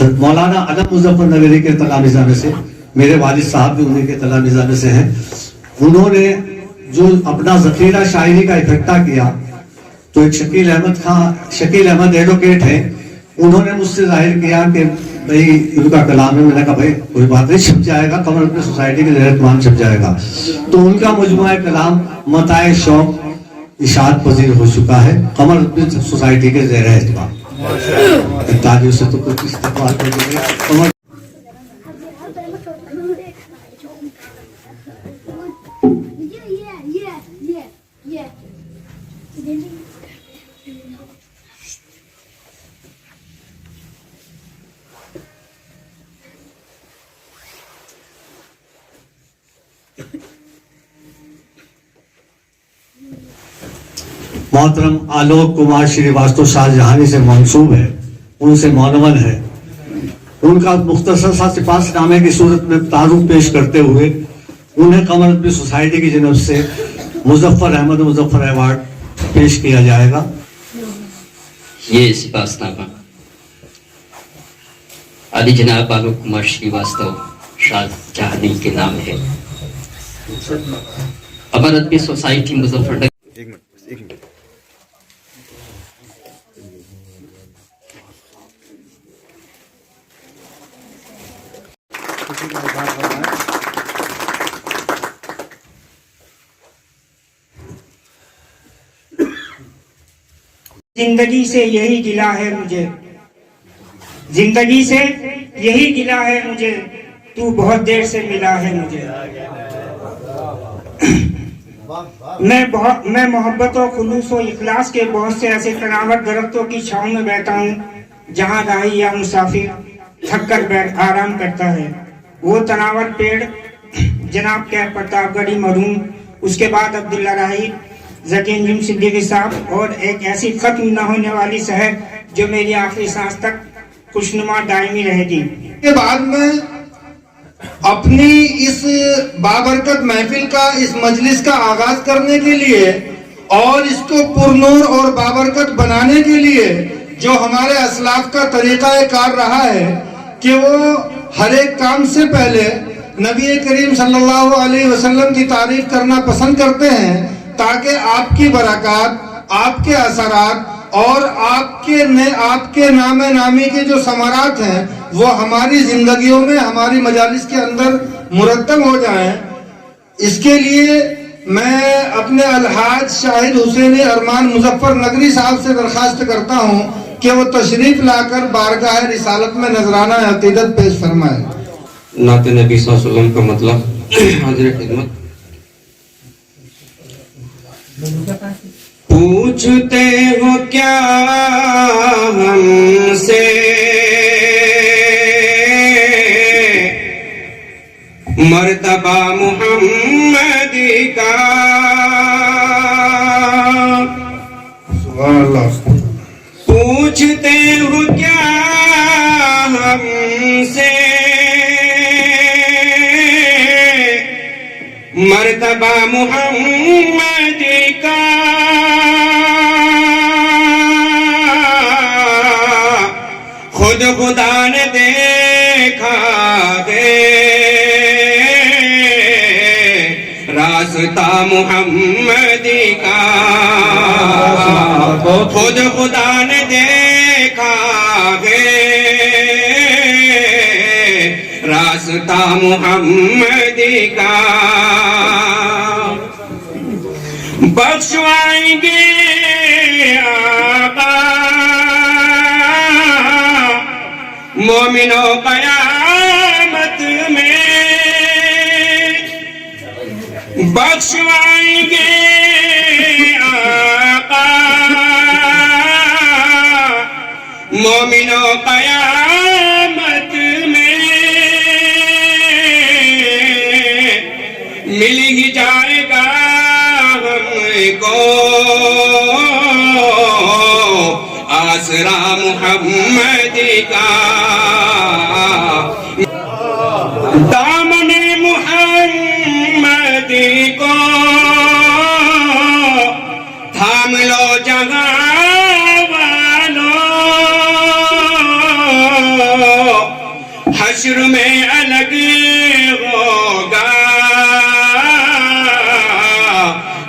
مولانا علم مظفر نگری کے تلامذہ میں سے، میرے والد صاحب بھی انہیں کے تلامذہ میں سے ہیں. انہوں نے جو اپنا ذخیرہ شاعری کا اکٹھا کیا، تو ایک شکیل احمد ایڈوکیٹ ہیں، انہوں نے مجھ سے ظاہر کیا کہ بھئی ان کا کلام ہے. میں نے کہا بھئی کوئی بات نہیں، چھپ جائے گا، قمر اپنی سوسائٹی کے زیر اہتمام چھپ جائے گا. تو ان کا مجموعہ کلام متاع شوق اشاعت پذیر ہو چکا ہے، قمر اپنی سوسائٹی کے زیر اہتمام. تاجر سے تو کچھ استقبال کر دیں گے. محترم آلوک کمار شری واستو شاہ جہانی سے منسوب ہے، ان سے معنون ہے. ان کا مختصر سا سپاس نامے کی صورت میں تعارف پیش کرتے ہوئے انہیں قمر اپنی سوسائٹی کی جانب سے مظفر احمد مظفر ایوارڈ پیش کیا جائے گا. یہ سپاس نامہ علی جناب آلوک کمار شری واستو شاہ جہانی کے نام ہے. قمر ادبی سوسائٹی مظفر نگر. زندگی سے یہی گلہ ہے مجھے، زندگی سے یہی گلہ ہے مجھے، تو بہت دیر سے ملا ہے مجھے. میں محبت و خلوص و اخلاص کے بہت سے ایسے تناور درختوں کی چھاؤں میں بیٹھا ہوں جہاں راہی یا مسافر تھک کر آرام کرتا ہے. وہ تناور پیڑ جناب کیف پرتاپ گڑھی مرحوم، اس کے بعد عبداللہ راہی، ذکی انجم صدیقی صاحب، اور ایک ایسی ختم نہ ہونے والی شہر جو میری آخری سانس تک خوشنما دائمی رہے گی. کے بعد میں اپنی اس بابرکت محفل کا، اس مجلس کا آغاز کرنے کے لیے اور اس کو پرنور اور بابرکت بنانے کے لیے جو ہمارے اسلاف کا طریقہ کار رہا ہے کہ وہ ہر ایک کام سے پہلے نبی کریم صلی اللہ علیہ وسلم کی تعریف کرنا پسند کرتے ہیں، تاکہ آپ کی برکات، آپ کے اثرات اور آپ کے نام نامی کے جو ثمرات ہیں وہ ہماری زندگیوں میں، ہماری مجالس کے اندر مرتب ہو جائیں. اس کے لیے میں اپنے الحاج شاہد حسین ارمان مظفر نگری صاحب سے درخواست کرتا ہوں کہ وہ تشریف لا کر بارگاہ رسالت میں نذرانہ عقیدت پیش فرمائے. نعت نبی صلی اللہ علیہ وسلم کا مطلب. حاضر خدمت. پوچھتے ہو کیا ہم سے مرتبہ محمد کا، سبحان اللہ. پوچھتے ہو کیا ہم سے مرتبہ محمد کا، خود خدا نے دیکھا ہے راستہ محمد کا، خود خدا نے دیکھا ہے راستہ محمد کا. بخشوائیں گے آقا مومنوں قیامت میں، بخشوائیں گے آقا مومنوں قیامت میں، مل ہی جائے گا ہم کو آسرا محمد کا. دامن محمد کو تھام لو جہاں والوں، حشر میں الگ ہوگا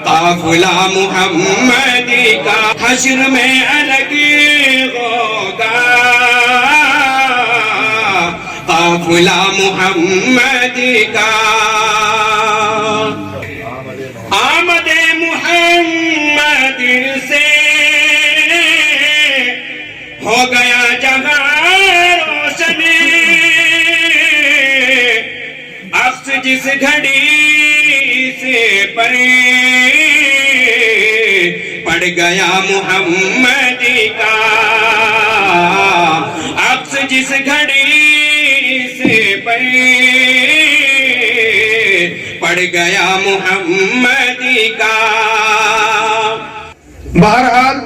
قافلہ محمدی کا، حشر میں الگ ہوگا قافلہ محمدی کا۔ آمد محمد سے ہو گیا جہاں روشن، عکس جس گھڑی سے پڑ گیا محمدی کا، عکس جس گھڑی سے پڑ گیا محمدی کا۔ بہرحال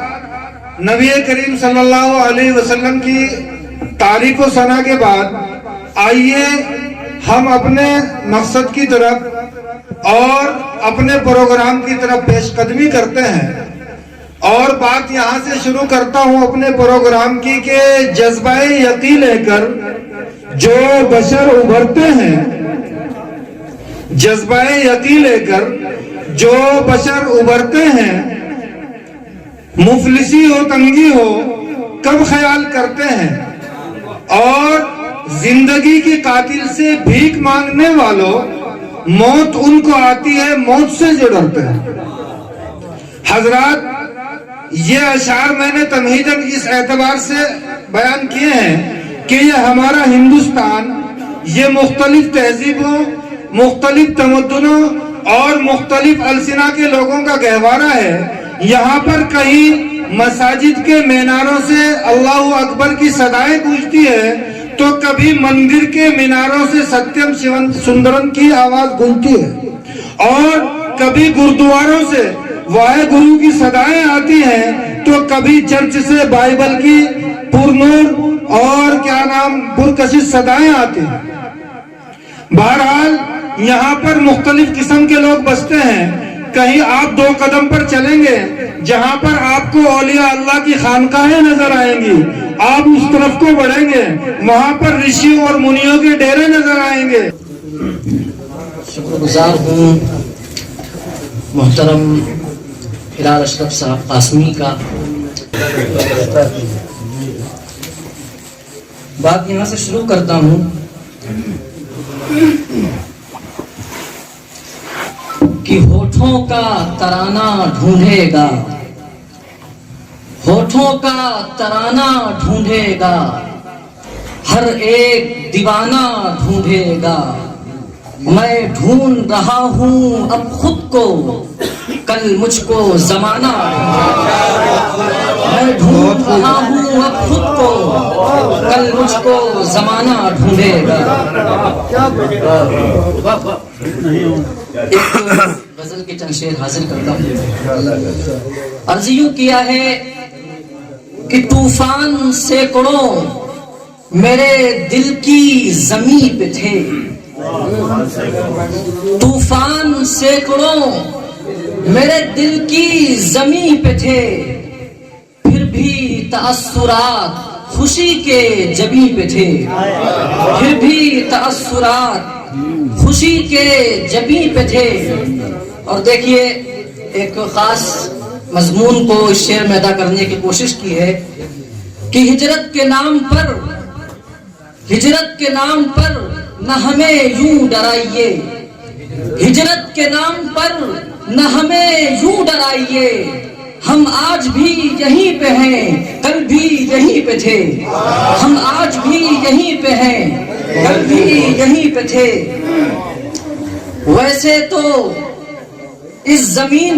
نبی کریم صلی اللہ علیہ وسلم کی تعریف و ثنا کے بعد آئیے ہم اپنے مقصد کی طرف اور اپنے پروگرام کی طرف پیش قدمی کرتے ہیں، اور بات یہاں سے شروع کرتا ہوں اپنے پروگرام کی کہ جذبہ یقین لے کر جو بشر ابھرتے ہیں، جذبہ یقین لے کر جو بشر ابھرتے ہیں، مفلسی ہو تنگی ہو کب خیال کرتے ہیں، اور زندگی کی قاتل سے بھیک مانگنے والوں موت ان کو آتی ہے، موت سے جو ڈرتے ہیں۔ حضرات، یہ اشعار میں نے تمہیداً اس اعتبار سے بیان کیے ہیں کہ یہ ہمارا ہندوستان یہ مختلف تہذیبوں، مختلف تمدنوں اور مختلف السنہ کے لوگوں کا گہوارہ ہے۔ یہاں پر کہیں مساجد کے میناروں سے اللہ اکبر کی صدائیں گونجتی ہے تو کبھی مندر کے میناروں سے ستیم شیون سندرم کی آواز گونجتی ہے، اور کبھی گردواروں سے واحے گرو کی صدائیں آتی ہیں، تو کبھی چرچ سے بائبل کی پرنور اور پرکشش صدائیں آتی ہیں۔ بہرحال یہاں پر مختلف قسم کے لوگ بستے ہیں۔ کہیں آپ 2 قدم پر چلیں گے جہاں پر آپ کو اولیاء اللہ کی خانقاہیں نظر آئیں گی، آپ اس طرف کو بڑھیں گے وہاں پر رشیوں اور منیوں کے ڈیرے نظر آئیں گے۔ شکر گزار ہوں محترم ہلال اشرف صاحب قاسمی کا۔ بات یہاں سے شروع کرتا ہوں کہ ہونٹوں کا ترانہ ڈھونڈے گا، ہونٹوں کا ترانہ ڈھونڈے گا، ہر ایک دیوانہ ڈھونڈے گا۔ میں ڈھونڈ رہا ہوں اب خود کو، کل مجھ کو زمانہ میں ڈھونڈ رہا ہوں اب خود کو، کل مجھ کو زمانہ ڈھونڈے گا۔ ایک غزل کے چند شعر حاضر کرتا ہوں۔ عرض یوں کیا ہے کہ طوفان سینکڑوں میرے دل کی زمین پہ تھے، طوفان سینکڑوں میرے دل کی زمین پہ تھے، پھر بھی تأثرات خوشی کے جبیں پہ تھے، پھر بھی تأثرات خوشی کے جبیں پہ تھے۔ اور دیکھیے ایک خاص مضمون کو اس شعر میں ادا کرنے کی کوشش کی ہے کہ ہجرت کے نام پر نہ ہمیں یوں ڈرائیے، ہجرت کے نام پر نہ ہمیں یوں ڈرائیے، ہم آج بھی یہیں پہ ہیں، کل بھی یہیں پہ تھے، ہم آج بھی یہیں پہ ہیں، کل بھی یہیں پہ تھے۔ ویسے تو اس زمین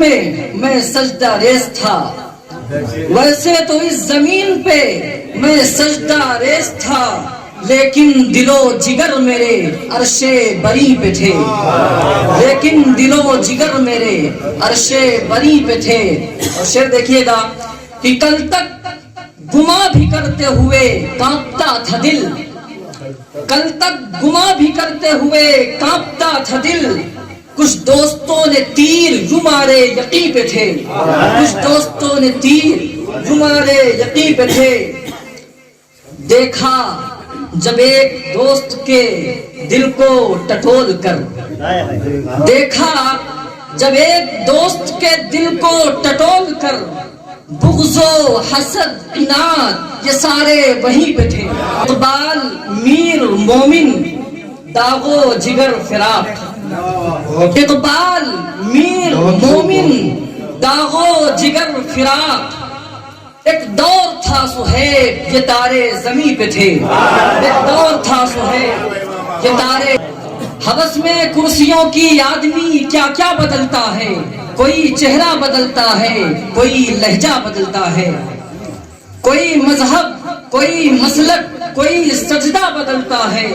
میں میں سجدہ ریز تھا، ویسے تو اس زمین پہ میں سجدہ ریز تھا، لیکن دل و جگر میرے عرش بری پہ تھے، لیکن دل و جگر میرے عرش بری پہ تھے۔ اور شعر دیکھیے گا کہ کل تک گما بھی کرتے ہوئے کانپتا تھا دل، کل تک گما بھی کرتے ہوئے کانپتا تھا دل، کچھ دوستوں نے تیر یوں مارے یقین پہ تھے، کچھ دوستوں نے تیر ہمارے یقین پہ تھے. دیکھا جب ایک دوست کے دل کو ٹٹول کر, دیکھا جب ایک دوست کے دل کو ٹٹول کر, بغض و حسد عناد یہ سارے وہیں پہ تھے. اقبال میر مومن داغ و جگر فراق, اقبال میر مومن داغ و جگر فراق. ایک دور تھا سہیب یہ تارے زمیں پہ تھے, ایک دور تھا سہیب یہ تارے. حوث میں کرسیوں کی آدمی کیا کیا بدلتا ہے, کوئی چہرہ بدلتا ہے, کوئی لہجہ بدلتا ہے, کوئی مذہب کوئی مسلک کوئی سجدہ بدلتا ہے,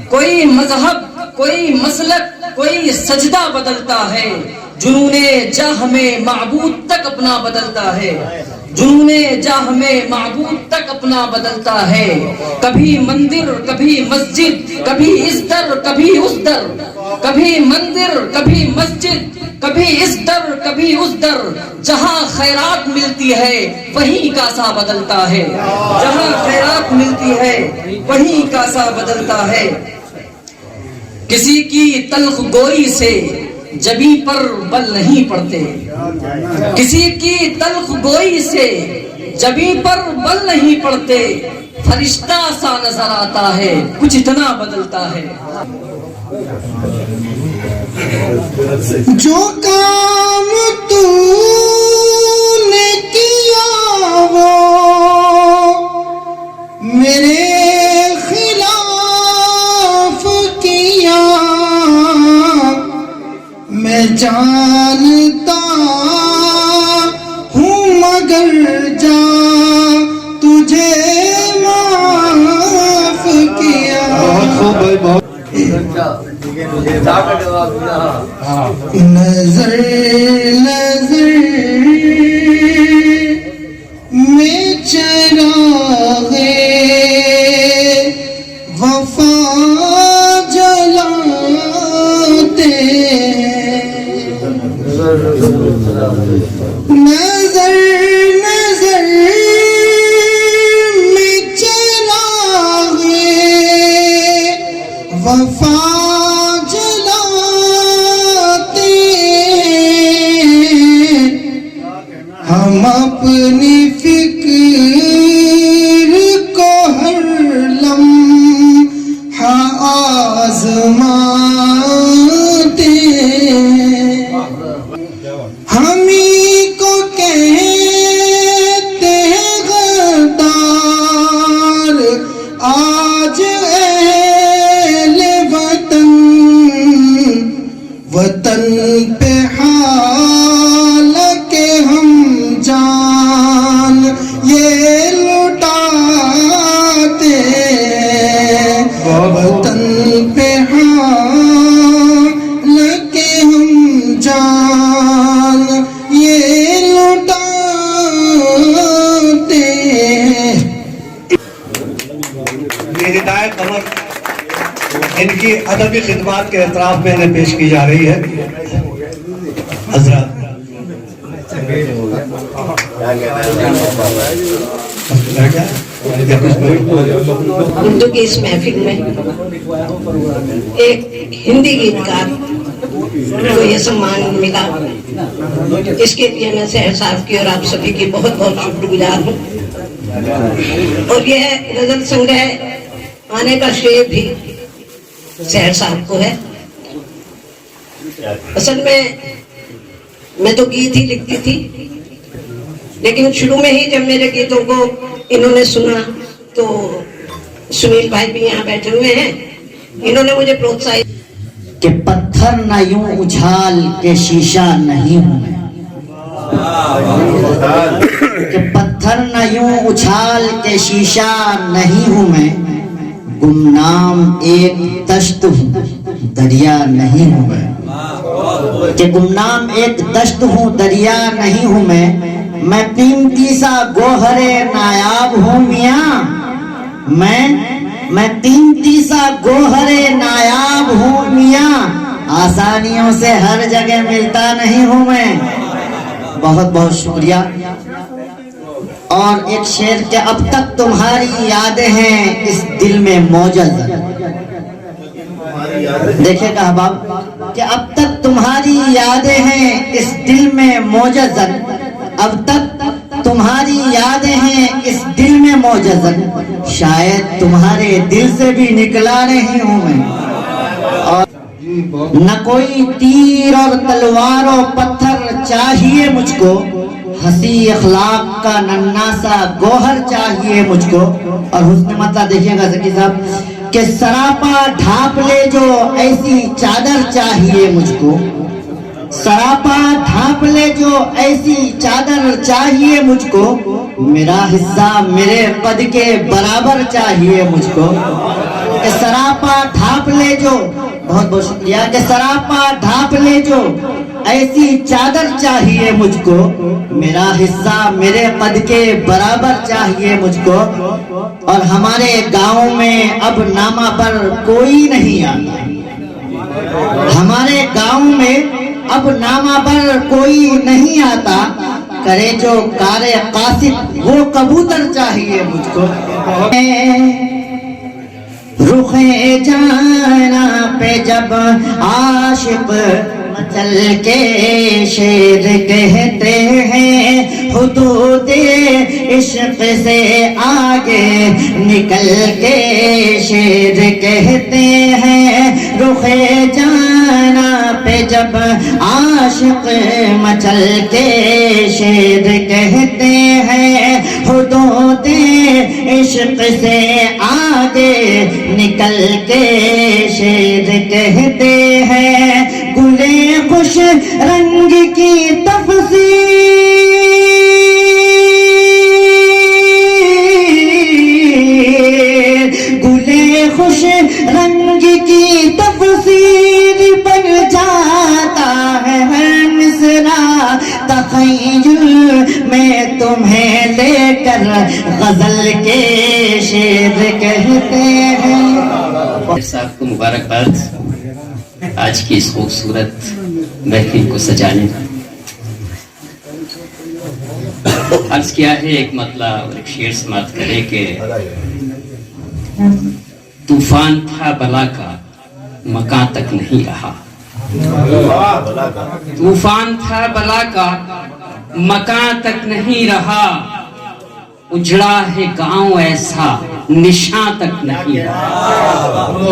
کوئی مذہب کوئی مسلک کوئی سجدہ بدلتا ہے. جنون جاہ میں معبود تک اپنا بدلتا ہے, جنون جاہ میں معبود تک اپنا بدلتا ہے. کبھی مندر کبھی مسجد, کبھی اس در کبھی اس در, کبھی مندر کبھی مسجد, کبھی اس در کبھی اس در. جہاں خیرات ملتی ہے وہیں کاسا بدلتا ہے, جہاں خیرات ملتی ہے وہیں کاسا بدلتا ہے. کسی کی تلخ گوئی سے جبیں پر بل نہیں پڑتے, کسی کی تلخ گوئی سے جبیں پر بل نہیں پڑتے. فرشتہ سا نظر آتا ہے کچھ اتنا بدلتا ہے. جو کام تو نے کیا وہ میرے خلاف کیا, میں جانتا ہوں مگر جا تجھے معاف کیا. نظر نظر میں چراغے وفا جلاتے, نظر نظر میں چراغے وفا ہم اپنی فکر کو ہر لمحہ آزماتے, ہم ہی کو کہتے ہیں غدار آج اہل وطن, وطن پہ حال کے ہم جان یہ لٹاتے, وطن پہ حال کے ہم جان یہ لٹاتے. یہ ہدایت عمر ان کی ادبی خدمات کے اعتراف میں انہیں پیش کی جا رہی ہے. حضرات اردو کی اس محفل میں ایک ہندی گیتکار کو یہ سمان ملا, اس کے لیے میں سحر صاحب کی اور آپ سبھی کی بہت بہت شکر گزار ہوں. اور یہ غزل سنگرہ آنے کا شریف بھی سحر صاحب کو ہے. اصل میں تو گیت ہی لکھتی تھی, لیکن شروع میں ہی جب میرے گیتوں کو انہوں نے سنا تو سنیل بھائی بھی یہاں بیٹھے ہوئے ہیں, انہوں نے مجھے پروتساہت کہ پتھر نہ یوں اچھال کے شیشہ نہیں ہوں میں, کہ پتھر نہ یوں اچھال کے شیشہ نہیں ہوں میں, گمنام ایک دشت ہوں دریا نہیں ہوں میں, کہ گمنام ایک دشت ہوں دریا نہیں ہوں میں قیمتی سا گوہر نایاب ہوں میاں, میں قیمتی سا گوہر نایاب ہوں میاں, آسانیوں سے ہر جگہ ملتا نہیں ہوں میں. بہت بہت شکریہ. اور ایک شعر کہ اب تک تمہاری یادیں ہیں اس دل میں موجز. دیکھیں کہ احباب کہ اب تک تمہاری یادیں ہیں اس دل میں موجز. اب تک تمہاری یادیں ہیں اس دل میں موجز. شاید تمہارے دل سے بھی نکلا نہیں ہوں میں. اور نہ کوئی تیر اور تلوار و پتھر چاہیے مجھ کو, ہنسی اخلاق کا ننھا سا گوہر چاہیے مجھ کو. اور حسن مطلب دیکھیے گا ذکی صاحب کہ سراپا ڈھانپ لے جو ایسی چادر چاہیے مجھ کو. سراپا ڈھانپ لے جو ایسی چادر چاہیے مجھ کو. میرا حصہ میرے قد کے برابر چاہیے مجھ کو. کہ سراپا ڈھانپ لے جو, بہت بہت شکریہ, کہ سراپا ڈھانپ لے جو ایسی چادر چاہیے مجھ کو. میرا حصہ میرے قد کے برابر چاہیے مجھ کو. اور ہمارے گاؤں میں اب نامہ پر کوئی نہیں آتا. ہمارے گاؤں میں اب نامہ پر کوئی نہیں آتا. کرے جو کار قاصد وہ کبوتر چاہیے مجھ کو. رخ جانا پہ جب عاشق مچل کے شیر کہتے ہیں, حدود عشق سے آگے نکل کے شیر کہتے ہیں. رخ جانا پہ جب عاشق مچل کے شیر کہتے ہیں, حدود عشق سے آگے نکل کے شیر کہتے ہیں. گلے خوش رنگ کی تفسیر, گلے خوش رنگ کی تفسیر بن جاتا ہے ہر مصرع تخیل میں تمہیں لے کر غزل کے شعر کہتے ہیں. صاحب کو مبارکباد آج کی اس خوبصورت محفل کو سجانے کا. عرض کیا ہے ایک مطلع اور ایک شعر سماعت کرے کہ طوفان تھا بلا کا مکان تک نہیں رہا. طوفان تھا بلا کا مکان تک نہیں رہا. اجڑا ہے گاؤں ایسا نشان تک نہیں رہا.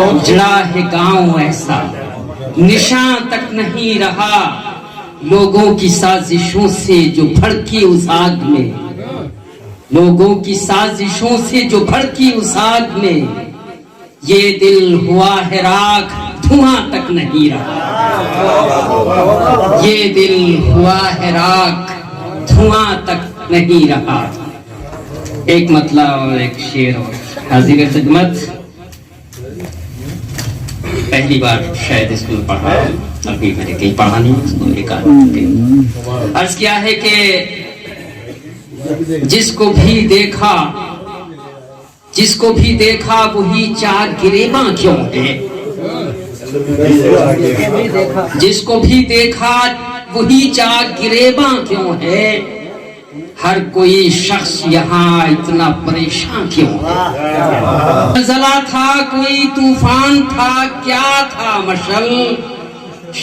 اجڑا ہے گاؤں ایسا نشان تک نہیں رہا. لوگوں کی سازشوں سے جو بھڑکی اس آگ میں, لوگوں کی سازشوں سے جو بھڑکی اس آگ میں, یہ دل ہوا ہے راکھ دھواں تک نہیں رہا. یہ دل ہوا ہے راکھ دھواں تک نہیں رہا. ایک مطلع اور ایک شعر اور حاضر خدمت. پہلی بار شاید اس کو پڑھا, ابھی میں نے کہیں پڑھا نہیں اس کو. ایک عرض کیا ہے کہ جس کو بھی دیکھا, جس کو بھی دیکھا وہی چار گریباں کیوں ہے. جس کو بھی دیکھا وہی چار گریباں کیوں ہے. ہر کوئی شخص یہاں اتنا پریشان کیوں ہے. زلزلہ تھا کوئی طوفان تھا, کیا تھا مشل,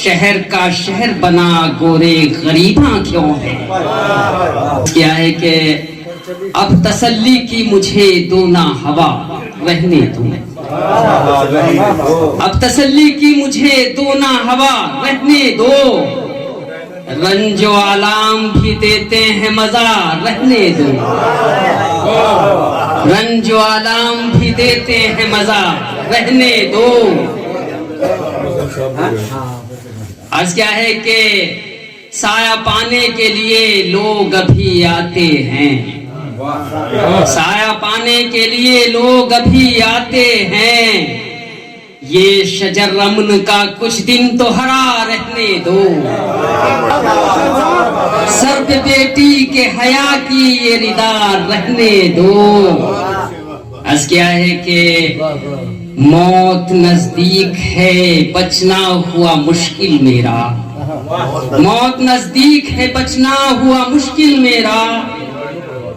شہر کا شہر بنا گورے غریباں کیوں ہے. کیا ہے کہ اب تسلی کی مجھے دو نہ ہوا رہنے دو. اب تسلی کی مجھے دو نہ ہوا رہنے دو. رنج و آلام بھی دیتے ہیں مزہ رہنے دو. رنج و آلام بھی دیتے ہیں مزہ رہنے دو. عرض کیا ہے کہ سایہ پانے کے لیے لوگ ابھی آتے ہیں. سایہ پانے کے لیے لوگ ابھی آتے ہیں. یہ شجر رمن کا کچھ دن تو ہرا رہنے دو. سر پہ بیٹی کے حیا کی یہ ردا رہنے دو. عرض کیا ہے کہ موت نزدیک ہے بچنا ہوا مشکل میرا. موت نزدیک ہے بچنا ہوا مشکل میرا.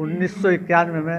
1991 میں